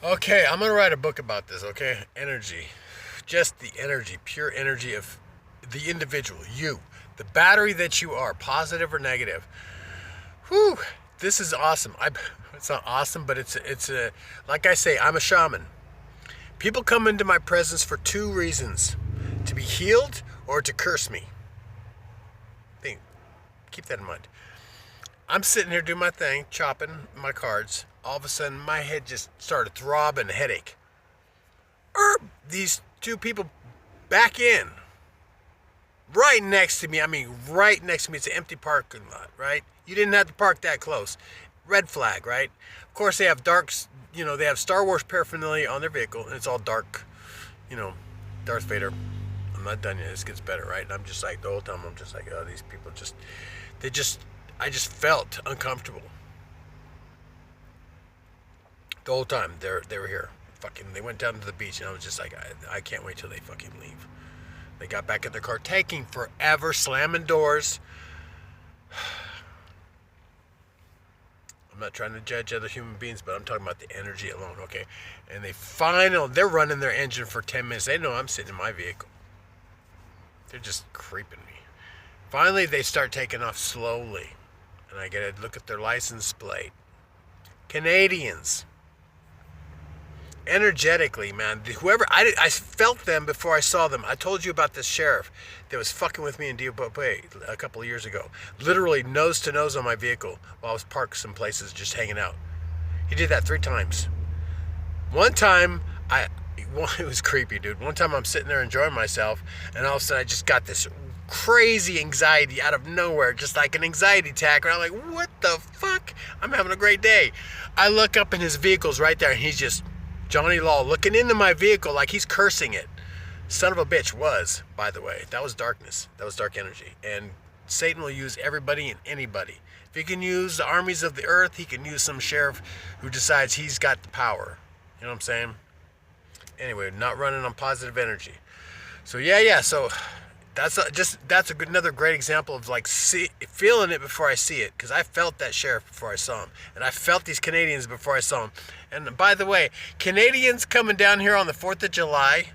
Okay, I'm gonna write a book about this. Okay, energy, just the energy, pure energy of the individual, you, the battery that you are, positive or negative. Whew, this is awesome. It's not awesome, but it's a like I say, I'm a shaman. People come into my presence for two reasons: to be healed or to curse me. Think, keep that in mind. I'm sitting here doing my thing, chopping my cards. All of a sudden, my head just started throbbing, headache. These two people back in, right next to me. I mean, right next to me. It's an empty parking lot, right? You didn't have to park that close. Red flag, right? Of course, they have they have Star Wars paraphernalia on their vehicle, and it's all dark, you know, Darth Vader. I'm not done yet. This gets better, right? And I'm just like, the whole time, I'm just like, oh, these people just, they just, I just felt uncomfortable the whole time they were here. Fucking, they went down to the beach, and I was just like, I can't wait till they fucking leave. They got back in their car, taking forever, slamming doors. I'm not trying to judge other human beings, but I'm talking about the energy alone, okay? And they're running their engine for 10 minutes. They know I'm sitting in my vehicle. They're just creeping me. Finally, they start taking off slowly, and I get to look at their license plate. Canadians. Energetically, man. Whoever I felt them before I saw them. I told you about this sheriff that was fucking with me in Diopope a couple of years ago. Literally nose to nose on my vehicle while I was parked some places just hanging out. He did that 3 times. One time, it was creepy, dude. One time I'm sitting there enjoying myself, and all of a sudden I just got this crazy anxiety out of nowhere, just like an anxiety attack. And I'm like, what the fuck? I'm having a great day. I look up and his vehicle's right there, and he's just Johnny Law looking into my vehicle like he's cursing it. Son of a bitch was, by the way. That was darkness. That was dark energy. And Satan will use everybody and anybody. If he can use the armies of the earth, he can use some sheriff who decides he's got the power. You know what I'm saying? Anyway, not running on positive energy. So yeah. So another great example of like feeling it before I see it, because I felt that sheriff before I saw him, and I felt these Canadians before I saw him. And by the way, Canadians coming down here on the 4th of July,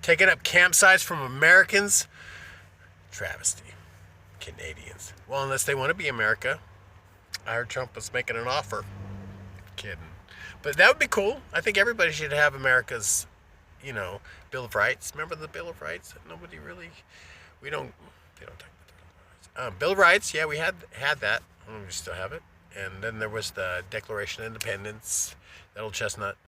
taking up campsites from Americans, travesty. Canadians. Well, unless they want to be America. I heard Trump was making an offer. Kidding. But that would be cool. I think everybody should have America's, you know, Bill of Rights. Remember the Bill of Rights? Nobody really, we don't, they don't talk about the Bill of Rights. Bill of Rights, yeah, we had that. We still have it. And then there was the Declaration of Independence, that old chestnut.